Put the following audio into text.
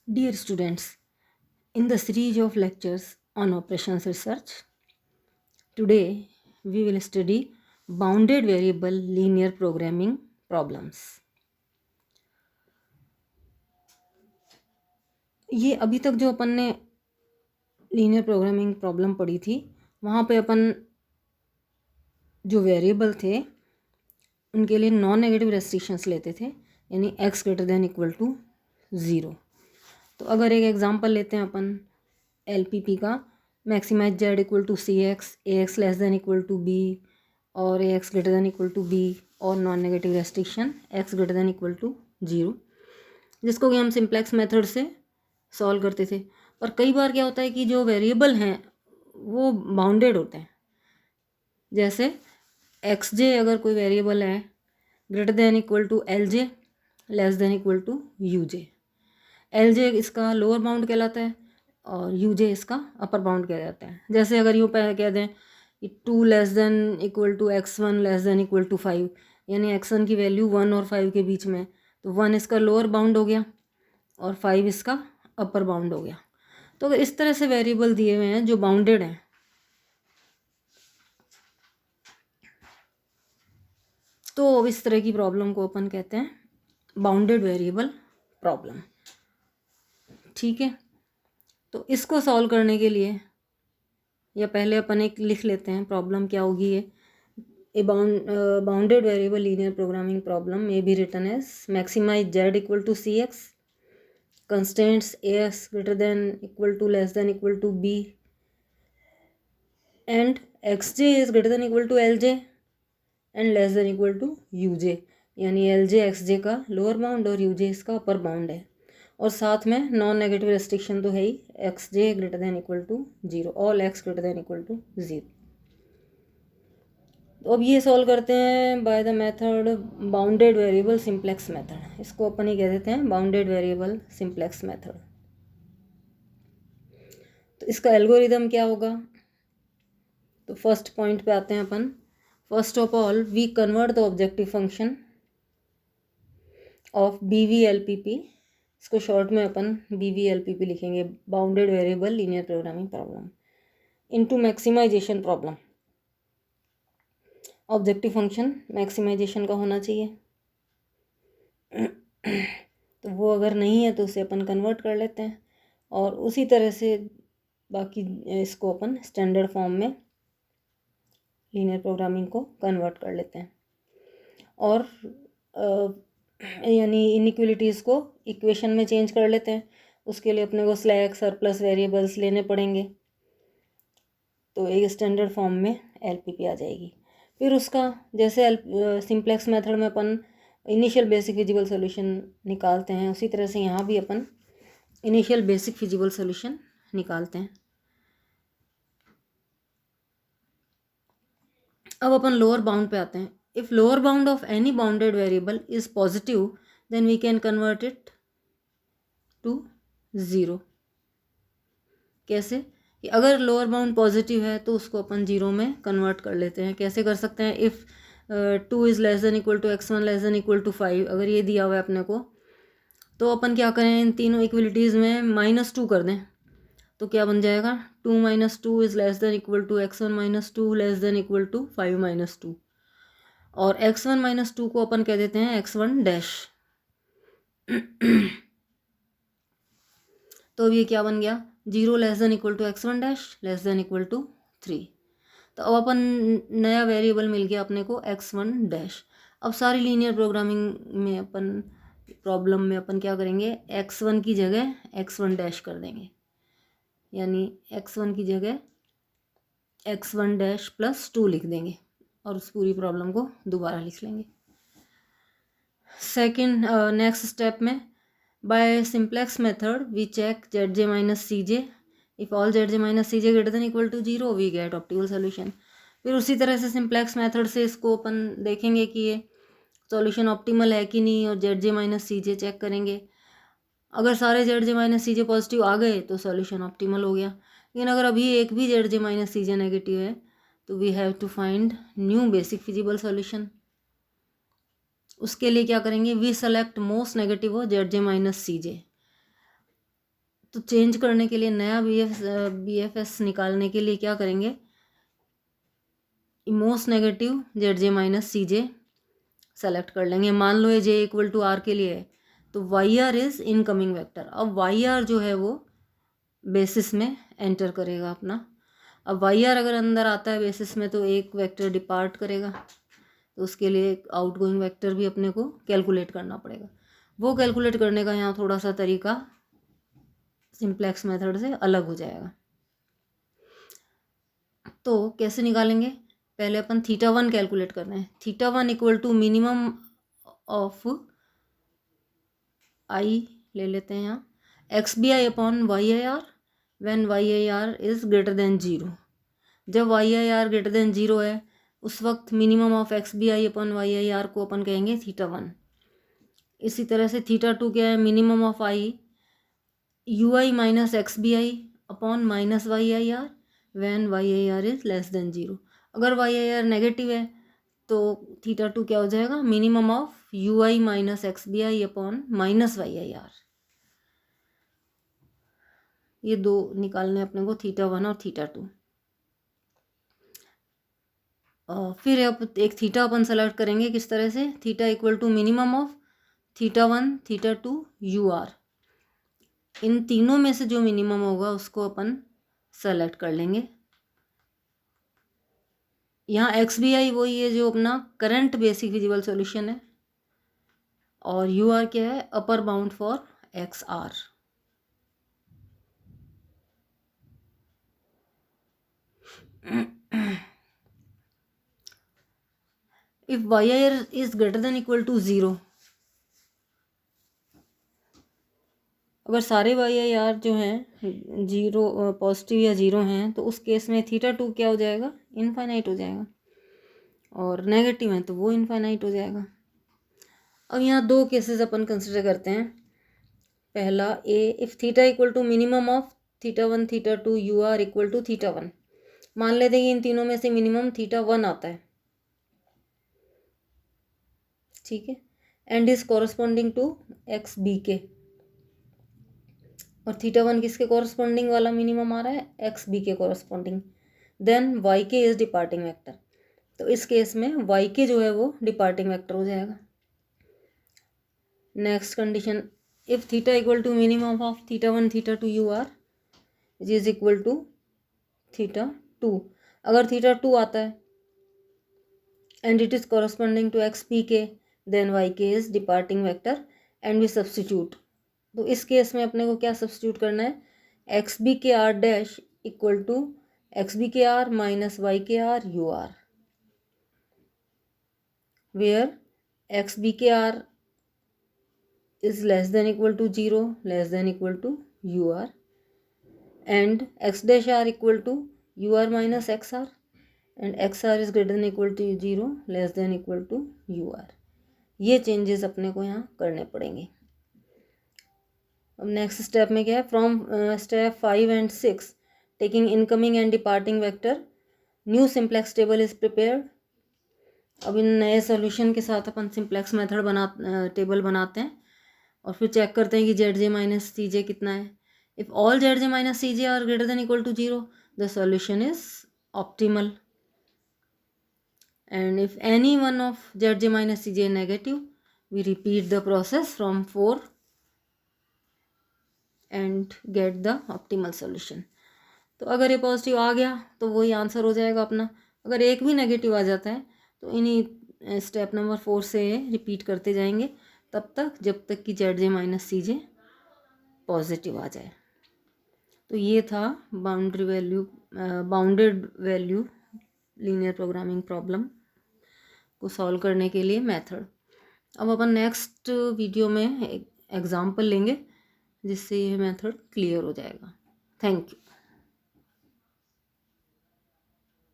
Dear students, in the series of lectures on operations research, today we will study bounded variable linear programming problems. ये अभी तक जो अपन ने linear programming problem पढ़ी थी, वहाँ पे अपन जो वेरिएबल थे उनके लिए नॉन नेगेटिव रेस्ट्रिक्शंस लेते थे, यानी x greater than equal to 0। तो अगर एक एग्जांपल लेते हैं अपन LPP का, maximise Z equal to C X, A X less than equal to B और A X greater than equal to B, और non negative restriction X greater than equal to 0, जिसको कि हम सिंप्लेक्स मेथड से solve करते थे। पर कई बार क्या होता है कि जो वेरिएबल हैं वो बाउंडेड होते हैं। जैसे एक्स जे अगर कोई वेरिएबल है greater than equal to L J, less than equal to U J. L J इसका लोअर बाउंड कहलाता है और यू जे इसका अपर बाउंड कहा जाता है। जैसे अगर यूँ कह दें कि 2 less than equal to x1 less than equal to 5, यानी x1 की वैल्यू 1 और 5 के बीच में, तो 1 इसका लोअर बाउंड हो गया और 5 इसका अपर बाउंड हो गया। तो अगर इस तरह से वेरिएबल दिए हुए हैं जो बाउंडेड हैं, तो इस तरह की प्रॉब्लम को अपन कहते हैं बाउंडेड वेरिएबल प्रॉब्लम। ठीक है, तो इसको सॉल्व करने के लिए या पहले अपन एक लिख लेते हैं प्रॉब्लम क्या होगी। ये a bounded variable linear programming problem may be written as maximise Z equal to C X, constants A X greater than equal to less than equal to B and X J is greater than equal to L J and less than equal to U J, यानी L J X J का lower bound और U J इसका upper bound है। और साथ में non negative restriction तो है ही, X J greater than equal to 0, all X greater than equal to 0। तो अब ये सॉल्व करते हैं by the method bounded variable simplex method. इसको अपन ही कह देते हैं बाउंडेड वेरिएबल सिंप्लेक्स मेथड। तो इसका एल्गोरिदम क्या होगा, तो फर्स्ट पॉइंट पे आते हैं अपन। First of all we convert the objective function of BVLPP, इसको शॉर्ट में अपन BVLPP लिखेंगे, bounded variable linear programming problem, into maximisation problem. Objective function maximisation का होना चाहिए, तो वो अगर नहीं है तो उसे अपन कन्वर्ट कर लेते हैं और उसी तरह से बाकी इसको अपन स्टैंडर्ड फॉर्म में लीनियर प्रोग्रामिंग को कन्वर्ट कर लेते हैं। और यानी इनइक्वलिटीज़ को इक्वेशन में चेंज कर लेते हैं। उसके लिए अपने को स्लैक सरप्लस वेरिएबल्स लेने पड़ेंगे, तो एक स्टैंडर्ड फॉर्म में LPP आ जाएगी। फिर उसका जैसे सिंप्लेक्स मेथड में अपन इनिशियल बेसिक फिजिबल सॉल्यूशन निकालते हैं, उसी तरह से यहाँ भी अपन इनिशियल बेसिक फिजिबल सॉल्यूशन निकालते हैं। अब अपन लोअर बाउंड पे आते हैं। If lower bound of any bounded variable is positive then we can convert it to 0। कैसे कि अगर लोअर बाउंड पॉजिटिव है तो उसको अपन 0 में कन्वर्ट कर लेते हैं। कैसे कर सकते हैं, if 2 is less than equal to x1 less than equal to 5, अगर ये दिया हुआ है अपने को, तो अपन क्या करें, इन तीनों इक्वलिटीज़ में -2 कर दें, तो क्या बन जाएगा, 2 - 2 is less than equal to x1 - 2 less than equal to 5 - 2, और x1 - 2 को अपन कह देते हैं x1 डैश। तो अब ये क्या बन गया, 0 less than equal to x1 dash less than equal to 3। तो अब अपन नया वेरिएबल मिल गया अपने को x1 डैश। अब सारी लीनियर प्रोग्रामिंग में अपन प्रॉब्लम में अपन क्या करेंगे, x1 की जगह x1 डैश कर देंगे, यानी x1 की जगह x1 डैश प्लस 2 लिख देंगे और उस पूरी प्रॉब्लम को दोबारा लिख लेंगे। सेकंड नेक्स्ट स्टेप में by simplex method we check ZJ minus CJ, if all ZJ minus CJ greater than equal to 0 we get optimal solution. फिर उसी तरह से सिंप्लेक्स मेथड से इसको अपन देखेंगे कि ये सॉल्यूशन ऑप्टिमल है कि नहीं, और ZJ माइनस CJ चेक करेंगे। अगर सारे ZJ माइनस CJ पॉजिटिव आ गए तो सॉल्यूशन ऑप्टिमल हो गया, लेकिन अगर अभी एक भी ZJ माइनस CJ नेगेटिव है तो we have to find new basic feasible solution. उसके लिए क्या करेंगे, वी सेलेक्ट मोस्ट नेगेटिव हो ZJ माइनस CJ, तो चेंज करने के लिए नया BFS निकालने के लिए क्या करेंगे, most negative ZJ minus CJ select कर लेंगे। मान लो ये J इक्वल टू R के लिए है तो YR इज इनकमिंग वेक्टर। अब YR जो है वो बेसिस में एंटर करेगा अपना। अब YR अगर अंदर आता है बेसिस में तो एक वेक्टर डिपार्ट करेगा, तो उसके लिए एक आउटगोइंग वेक्टर भी अपने को कैलकुलेट करना पड़ेगा। वो कैलकुलेट करने का यहाँ थोड़ा सा तरीका सिंप्लेक्स मेथड से अलग हो जाएगा। तो कैसे निकालेंगे, पहले अपन θ1 कैलकुलेट कर रहे हैं। θ1 equal to minimum of I ले लेते हैं यहाँ XBI upon YIR when YIR is greater than 0। जब YIR ग्रेटर देन 0 है उस वक्त minimum of XBI upon YIR को अपन कहेंगे θ1। इसी तरह से θ2 क्या है, minimum of I UI minus XBI upon minus YIR when YIR is less than 0। अगर YIR नेगेटिव है तो θ2 क्या हो जाएगा, minimum of UI minus XBI upon minus YIR। ये दो निकालने अपने को θ1 और θ2। फिर अब एक थीटा अपन सेलेक्ट करेंगे किस तरह से, theta equal to minimum of θ1 θ2 UR। इन तीनों में से जो मिनिमम होगा उसको अपन सेलेक्ट कर लेंगे। यहाँ XBI वही है जो अपना करंट बेसिक विजिबल सॉल्यूशन है और UR क्या है, upper bound for XR। If YIR is greater than equal to 0, अगर सारे YIR जो हैं 0 पॉजिटिव या 0 हैं तो उस केस में θ2 क्या हो जाएगा, इनफाइनाइट हो जाएगा, और नेगेटिव है तो वो इनफाइनाइट हो जाएगा। अब यहाँ दो केसेस अपन कंसिडर करते हैं। पहला A, if theta equal to minimum of θ1 θ2 UR equal to θ1। मान लेते हैं कि इन तीनों में से मिनिमम θ1 आता है, ठीक है, and is corresponding to XBK। और θ1 किसके कॉरस्पॉन्डिंग वाला मिनिमम आ रहा है, XBK corresponding. Then YK is departing vector. तो इस केस में YK जो है वो डिपार्टिंग वेक्टर हो जाएगा। Next condition, if theta equal to minimum of θ1 θ2 UR which is equal to θ2। अगर θ2 आता है and it is corresponding to XBK then YK is departing vector and we substitute. तो इस केस में अपने को क्या सब्स्टिट्यूट करना है, XBKR dash equal to XBKR minus YKR UR, where XBKR is less than equal to 0, less than equal to UR, and X dash R equal to UR minus XR, and XR is greater than equal to 0, less than equal to UR। ये changes अपने को यहाँ करने पड़ेंगे। अब next step में क्या है, from step 5 and 6 taking incoming and departing vector new simplex table is prepared. अब इन नए सोल्यूशन के साथ अपन सिंप्लेक्स मेथड टेबल बनाते हैं और फिर चेक करते हैं कि ZJ माइनस CJ कितना है। If all ZJ minus CJ are greater than equal to 0 the solution is optimal, and if any one of ZJ minus CJ negative we repeat the process from 4 and get the optimal solution. तो अगर ये positive आ गया तो वही answer हो जाएगा अपना। अगर एक भी नेगेटिव आ जाता है तो इन्हीं स्टेप नंबर 4 से रिपीट करते जाएंगे तब तक जब तक कि ZJ माइनस CJ पॉजिटिव आ जाए। तो ये था bounded value linear programming problem को सॉल्व करने के लिए मेथड। अब अपन नेक्स्ट वीडियो में एग्जाम्पल लेंगे जिससे ये मेथड क्लियर हो जाएगा। Thank you.